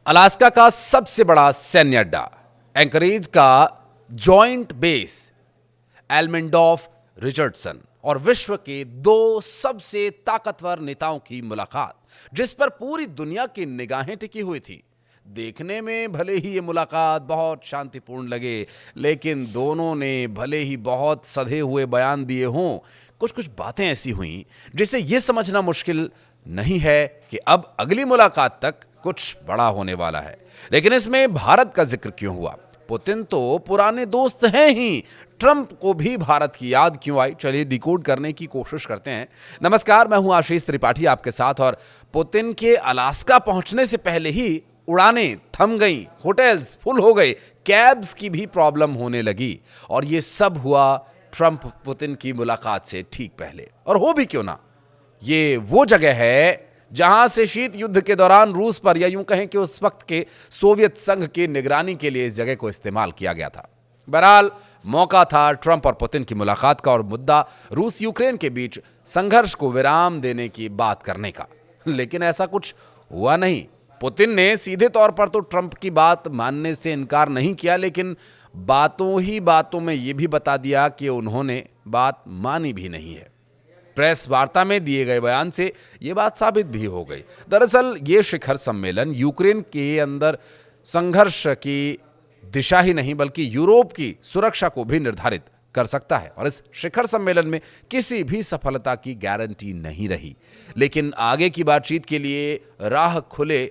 Alaska का सबसे बड़ा सैन्य अड्डा, एंकरेज का जॉइंट बेस, एल्मेंडोफ रिचर्डसन और विश्व के दो सबसे ताकतवर नेताओं की मुलाकात, जिस पर पूरी दुनिया की निगाहें टिकी हुई थी। देखने में भले ही ये मुलाकात बहुत शांतिपूर्ण लगे, लेकिन दोनों ने भले ही बहुत सधे हुए बयान दिए हों, कुछ कुछ बातें ऐसी हुईं जिसे यह समझना मुश्किल नहीं है कि अब अगली मुलाकात तक कुछ बड़ा होने वाला है। लेकिन इसमें भारत का जिक्र क्यों हुआ? पुतिन तो पुराने दोस्त हैं ही, ट्रंप को भी भारत की याद क्यों आई? चलिए डिकोड करने की कोशिश करते हैं। नमस्कार, मैं हूं आशीष त्रिपाठी आपके साथ। और पुतिन के अलास्का पहुंचने से पहले ही उड़ानें थम गईं, होटल्स फुल हो गए, कैब्स की भी प्रॉब्लम होने लगी। और ये सब हुआ ट्रंप पुतिन की मुलाकात से ठीक पहले। और हो भी क्यों ना, ये वो जगह है जहां से शीत युद्ध के दौरान रूस पर, या यूं कहें कि उस वक्त के सोवियत संघ की निगरानी के लिए इस जगह को इस्तेमाल किया गया था। बहरहाल मौका था ट्रंप और पुतिन की मुलाकात का, और मुद्दा रूस यूक्रेन के बीच संघर्ष को विराम देने की बात करने का। लेकिन ऐसा कुछ हुआ नहीं। पुतिन ने सीधे तौर पर तो ट्रंप की बात मानने से इनकार नहीं किया, लेकिन बातों ही बातों में यह भी बता दिया कि उन्होंने बात मानी भी नहीं है। प्रेस वार्ता में दिए गए बयान से यह बात साबित भी हो गई। दरअसल यह शिखर सम्मेलन यूक्रेन के अंदर संघर्ष की दिशा ही नहीं, बल्कि यूरोप की सुरक्षा को भी निर्धारित कर सकता है। और इस शिखर सम्मेलन में किसी भी सफलता की गारंटी नहीं रही, लेकिन आगे की बातचीत के लिए राह खुले,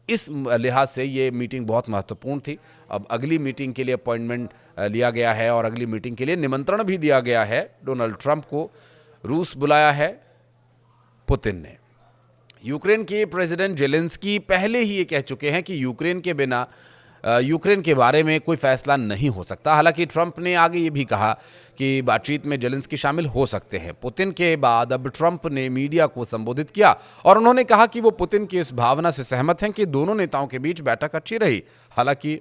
इस लिहाज से ये मीटिंग बहुत महत्वपूर्ण थी। अब अगली मीटिंग के लिए अपॉइंटमेंट लिया गया है और अगली मीटिंग के लिए निमंत्रण भी दिया गया है। डोनाल्ड ट्रंप को रूस बुलाया है पुतिन ने। यूक्रेन के प्रेसिडेंट जेलेंस्की पहले ही ये कह चुके हैं कि यूक्रेन के बिना यूक्रेन के बारे में कोई फैसला नहीं हो सकता। हालांकि ट्रंप ने आगे ये भी कहा कि बातचीत में जेलेंस्की शामिल हो सकते हैं। पुतिन के बाद अब ट्रंप ने मीडिया को संबोधित किया और उन्होंने कहा कि वो पुतिन की इस भावना से सहमत हैं कि दोनों नेताओं के बीच बैठक अच्छी रही। हालांकि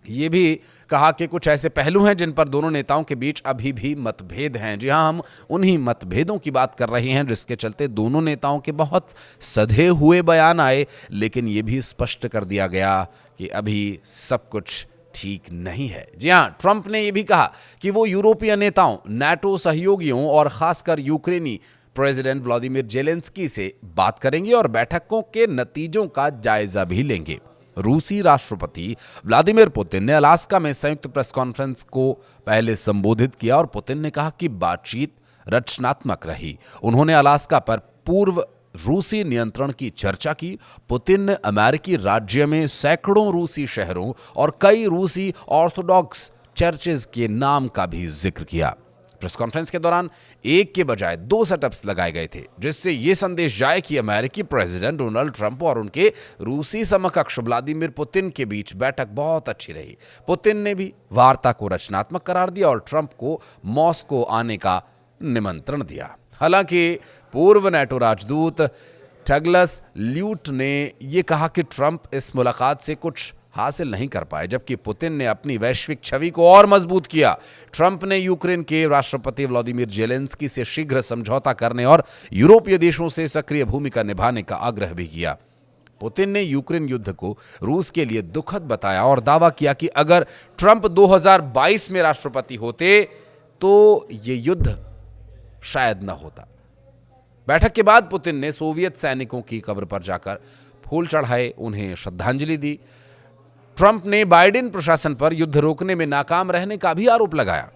ये भी कहा कि कुछ ऐसे पहलू हैं जिन पर दोनों नेताओं के बीच अभी भी मतभेद हैं। जी हां, हम उन्हीं मतभेदों की बात कर रहे हैं जिसके चलते दोनों नेताओं के बहुत सधे हुए बयान आए, लेकिन ये भी स्पष्ट कर दिया गया कि अभी सब कुछ ठीक नहीं है। जी हां, ट्रंप ने यह भी कहा कि वो यूरोपीय नेताओं, नाटो सहयोगियों और खासकर यूक्रेनी प्रेसिडेंट व्लादिमीर जेलेंस्की से बात करेंगे और बैठकों के नतीजों का जायजा भी लेंगे। रूसी राष्ट्रपति व्लादिमीर पुतिन ने अलास्का में संयुक्त प्रेस कॉन्फ्रेंस को पहले संबोधित किया और पुतिन ने कहा कि बातचीत रचनात्मक रही। उन्होंने अलास्का पर पूर्व रूसी नियंत्रण की चर्चा की। पुतिन ने अमेरिकी राज्य में सैकड़ों रूसी शहरों और कई रूसी ऑर्थोडॉक्स चर्चेज के नाम का भी जिक्र किया। प्रेस कॉन्फ्रेंस के दौरान एक के बजाय दो सेटअप्स लगाए गए थे, जिससे यह संदेश जाए कि अमेरिकी प्रेसिडेंट डोनाल्ड ट्रंप और उनके रूसी समकक्ष व्लादिमीर पुतिन के बीच बैठक बहुत अच्छी रही। पुतिन ने भी वार्ता को रचनात्मक करार दिया और ट्रंप को मॉस्को आने का निमंत्रण दिया। हालांकि पूर्व नाटो राजदूत डगलस ल्यूट ने यह कहा कि ट्रंप इस मुलाकात से कुछ हासिल नहीं कर पाए, जबकि पुतिन ने अपनी वैश्विक छवि को और मजबूत किया। ट्रंप ने यूक्रेन के राष्ट्रपति व्लादिमीर जेलेंस्की से शीघ्र समझौता करने और यूरोपीय देशों से सक्रिय भूमिका निभाने का आग्रह भी किया। पुतिन ने यूक्रेन युद्ध को रूस के लिए दुखद बताया और दावा किया कि अगर ट्रंप 2022 में राष्ट्रपति होते तो ये युद्ध शायद न होता। बैठक के बाद पुतिन ने सोवियत सैनिकों की कब्र पर जाकर फूल चढ़ाए, उन्हें श्रद्धांजलि दी। ट्रंप ने बाइडेन प्रशासन पर युद्ध रोकने में नाकाम रहने का भी आरोप लगाया।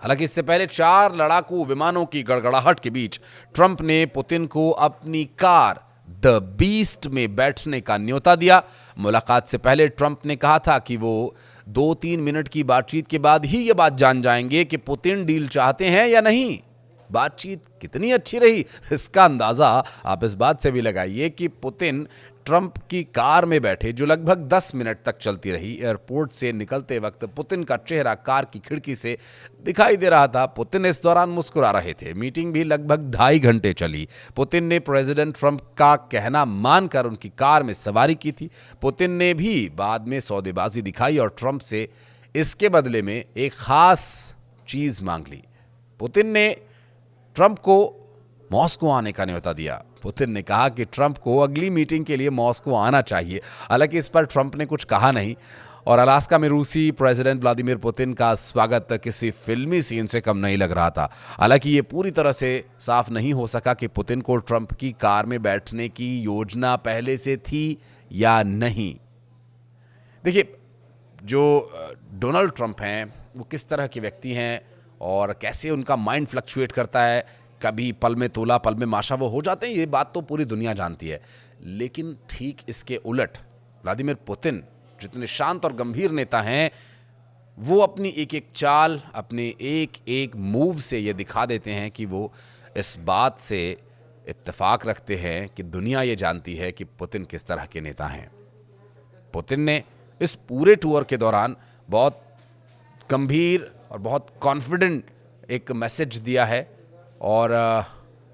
हालांकि इससे पहले 4 लड़ाकू विमानों की गड़गड़ाहट के बीच ट्रंप ने पुतिन को अपनी कार द बीस्ट में बैठने का न्योता दिया। मुलाकात से पहले ट्रंप ने कहा था कि वो 2-3 मिनट की बातचीत के बाद ही ये बात जान जाएंगे कि पुतिन डील चाहते हैं या नहीं। बातचीत कितनी अच्छी रही, इसका अंदाजा आप इस बात से भी लगाइए कि पुतिन ट्रंप की कार में बैठे, जो लगभग 10 मिनट तक चलती रही। एयरपोर्ट से निकलते वक्त पुतिन का चेहरा कार की खिड़की से दिखाई दे रहा था। पुतिन इस दौरान मुस्कुरा रहे थे। मीटिंग भी लगभग 2.5 घंटे चली। पुतिन ने प्रेसिडेंट ट्रंप का कहना मानकर उनकी कार में सवारी की थी। पुतिन ने भी बाद में सौदेबाजी दिखाई और ट्रंप से इसके बदले में एक खास चीज मांग ली। पुतिन ने ट्रंप को मॉस्को आने का न्योता दिया। पुतिन ने कहा कि ट्रंप को अगली मीटिंग के लिए मॉस्को आना चाहिए। हालांकि इस पर ट्रंप ने कुछ कहा नहीं। और अलास्का में रूसी प्रेसिडेंट व्लादिमीर पुतिन का स्वागत किसी फिल्मी सीन से कम नहीं लग रहा था। हालांकि ये पूरी तरह से साफ नहीं हो सका कि पुतिन को ट्रंप की कार में बैठने की योजना पहले से थी या नहीं। देखिए, जो डोनाल्ड ट्रंप हैं वो किस तरह के व्यक्ति हैं और कैसे उनका माइंड फ्लक्चुएट करता है, कभी पल में तोला पल में माशा वो हो जाते हैं, ये बात तो पूरी दुनिया जानती है। लेकिन ठीक इसके उलट व्लादिमीर पुतिन जितने शांत और गंभीर नेता हैं, वो अपनी एक एक चाल, अपने एक एक मूव से ये दिखा देते हैं कि वो इस बात से इत्तेफाक रखते हैं कि दुनिया ये जानती है कि पुतिन किस तरह के नेता हैं। पुतिन ने इस पूरे टूर के दौरान बहुत गंभीर और बहुत कॉन्फिडेंट एक मैसेज दिया है। और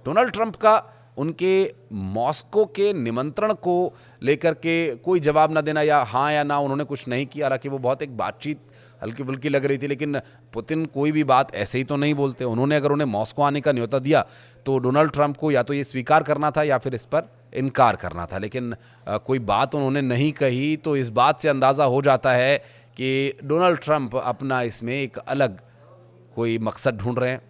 डोनाल्ड ट्रंप का उनके मॉस्को के निमंत्रण को लेकर के कोई जवाब ना देना या हाँ या ना उन्होंने कुछ नहीं किया। हालांकि वो बहुत एक बातचीत हल्की फुल्की लग रही थी, लेकिन पुतिन कोई भी बात ऐसे ही तो नहीं बोलते। उन्होंने अगर उन्हें मॉस्को आने का न्योता दिया तो डोनाल्ड ट्रंप को या तो ये स्वीकार करना था या फिर इस पर इनकार करना था। लेकिन कोई बात उन्होंने नहीं कही, तो इस बात से अंदाज़ा हो जाता है कि डोनाल्ड ट्रंप अपना इसमें एक अलग कोई मकसद ढूंढ रहे हैं।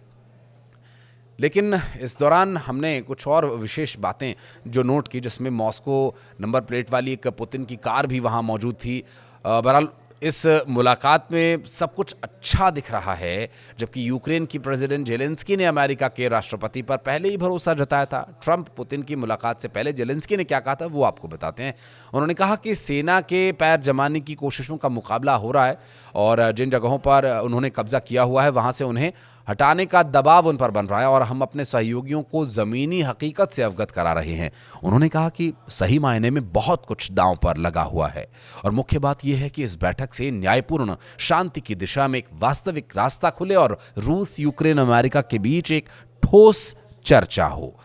लेकिन इस दौरान हमने कुछ और विशेष बातें जो नोट की, जिसमें मॉस्को नंबर प्लेट वाली एक पुतिन की कार भी वहाँ मौजूद थी। बहरहाल इस मुलाकात में सब कुछ अच्छा दिख रहा है, जबकि यूक्रेन की प्रेसिडेंट जेलेंस्की ने अमेरिका के राष्ट्रपति पर पहले ही भरोसा जताया था। ट्रंप पुतिन की मुलाकात से पहले जेलेंस्की ने क्या कहा था वो आपको बताते हैं। उन्होंने कहा कि सेना के पैर जमाने की कोशिशों का मुकाबला हो रहा है और जिन जगहों पर उन्होंने कब्जा किया हुआ है वहाँ से उन्हें हटाने का दबाव उन पर बन रहा है और हम अपने सहयोगियों को ज़मीनी हकीकत से अवगत करा रहे हैं। उन्होंने कहा कि सही मायने में बहुत कुछ दांव पर लगा हुआ है और मुख्य बात यह है कि इस बैठक से न्यायपूर्ण शांति की दिशा में एक वास्तविक रास्ता खुले और रूस, यूक्रेन, अमेरिका के बीच एक ठोस चर्चा हो।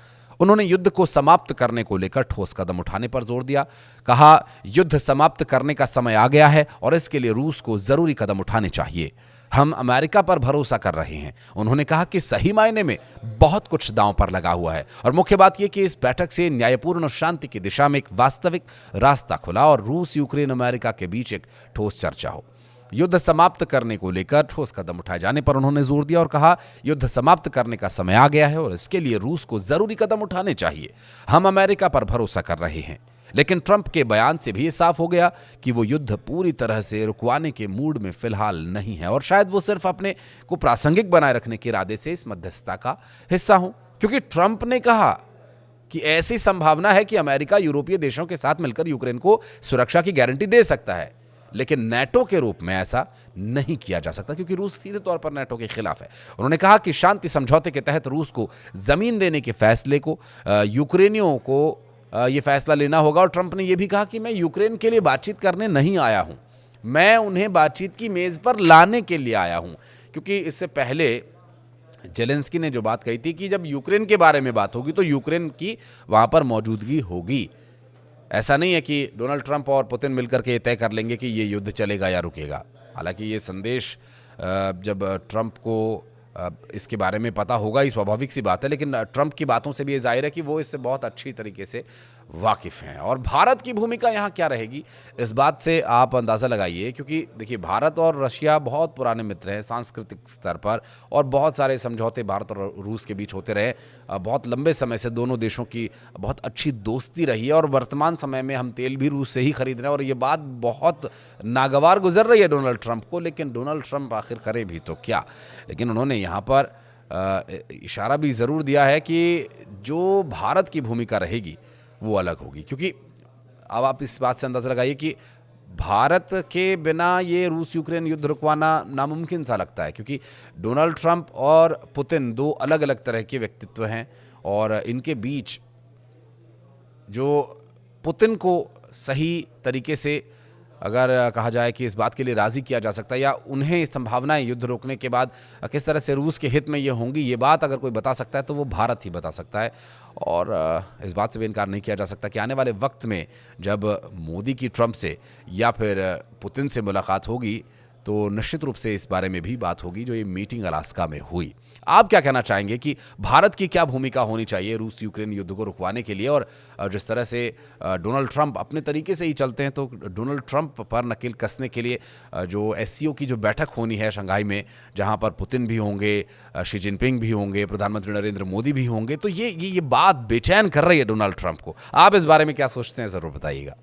उन्होंने युद्ध को समाप्त करने को लेकर ठोस कदम उठाने पर जोर दिया। कहा, युद्ध समाप्त करने का समय आ गया है और इसके लिए रूस को जरूरी कदम उठाने चाहिए। हम अमेरिका पर भरोसा कर रहे हैं। उन्होंने कहा कि सही मायने में बहुत कुछ दांव पर लगा हुआ है और मुख्य बात यह कि इस बैठक से न्यायपूर्ण शांति की दिशा में एक वास्तविक रास्ता खुला और रूस, यूक्रेन, अमेरिका के बीच एक ठोस चर्चा हो। युद्ध समाप्त करने को लेकर ठोस कदम उठाए जाने पर उन्होंने जोर दिया और कहा, युद्ध समाप्त करने का समय आ गया है और इसके लिए रूस को जरूरी कदम उठाने चाहिए। हम अमेरिका पर भरोसा कर रहे हैं। लेकिन ट्रंप के बयान से भी ये साफ हो गया कि वो युद्ध पूरी तरह से रुकवाने के मूड में फिलहाल नहीं है और शायद वो सिर्फ अपने को प्रासंगिक बनाए रखने के इरादे से इस मध्यस्थता का हिस्सा हो। क्योंकि ट्रंप ने कहा कि ऐसी संभावना है कि अमेरिका यूरोपीय देशों के साथ मिलकर यूक्रेन को सुरक्षा की गारंटी दे सकता है, लेकिन नेटो के रूप में ऐसा नहीं किया जा सकता क्योंकि रूस सीधे तौर पर नेटो के खिलाफ है। उन्होंने कहा कि शांति समझौते के तहत रूस को जमीन देने के फैसले को यूक्रेनियों को ये फैसला लेना होगा। और ट्रंप ने यह भी कहा कि मैं यूक्रेन के लिए बातचीत करने नहीं आया हूं, मैं उन्हें बातचीत की मेज पर लाने के लिए आया हूं। क्योंकि इससे पहले जेलेंस्की ने जो बात कही थी कि जब यूक्रेन के बारे में बात होगी तो यूक्रेन की वहां पर मौजूदगी होगी। ऐसा नहीं है कि डोनाल्ड ट्रंप और पुतिन मिलकर के तय कर लेंगे कि ये युद्ध चलेगा या रुकेगा। हालांकि ये संदेश जब ट्रंप को इसके बारे में पता होगा, ये स्वाभाविक सी बात है, लेकिन ट्रंप की बातों से भी ये जाहिर है कि वो इससे बहुत अच्छी तरीके से वाकिफ हैं। और भारत की भूमिका यहाँ क्या रहेगी, इस बात से आप अंदाज़ा लगाइए। क्योंकि देखिए, भारत और रशिया बहुत पुराने मित्र हैं सांस्कृतिक स्तर पर और बहुत सारे समझौते भारत और रूस के बीच होते रहे। बहुत लंबे समय से दोनों देशों की बहुत अच्छी दोस्ती रही है और वर्तमान समय में हम तेल भी रूस से ही खरीद रहे हैं। और ये बात बहुत नागवार गुजर रही है डोनाल्ड ट्रंप को, लेकिन डोनाल्ड ट्रंप आखिर करे भी तो क्या। लेकिन उन्होंने यहाँ पर इशारा भी ज़रूर दिया है कि जो भारत की भूमिका रहेगी वो अलग होगी। क्योंकि अब आप इस बात से अंदाज़ा लगाइए कि भारत के बिना ये रूस यूक्रेन युद्ध रुकवाना नामुमकिन सा लगता है। क्योंकि डोनाल्ड ट्रंप और पुतिन दो अलग अलग तरह के व्यक्तित्व हैं और इनके बीच जो पुतिन को सही तरीके से अगर कहा जाए कि इस बात के लिए राज़ी किया जा सकता है या उन्हें संभावनाएं युद्ध रोकने के बाद किस तरह से रूस के हित में ये होंगी, ये बात अगर कोई बता सकता है तो वो भारत ही बता सकता है। और इस बात से भी इनकार नहीं किया जा सकता कि आने वाले वक्त में जब मोदी की ट्रंप से या फिर पुतिन से मुलाकात होगी तो निश्चित रूप से इस बारे में भी बात होगी जो ये मीटिंग अलास्का में हुई। आप क्या कहना चाहेंगे कि भारत की क्या भूमिका होनी चाहिए रूस यूक्रेन युद्ध को रुकवाने के लिए? और जिस तरह से डोनाल्ड ट्रंप अपने तरीके से ही चलते हैं, तो डोनाल्ड ट्रंप पर नकेल कसने के लिए जो एससीओ की जो बैठक होनी है शंघाई में, जहां पर पुतिन भी होंगे, शी जिनपिंग भी होंगे, प्रधानमंत्री नरेंद्र मोदी भी होंगे, तो ये बात बेचैन कर रही है डोनाल्ड ट्रंप को। आप इस बारे में क्या सोचते हैं, ज़रूर बताइएगा।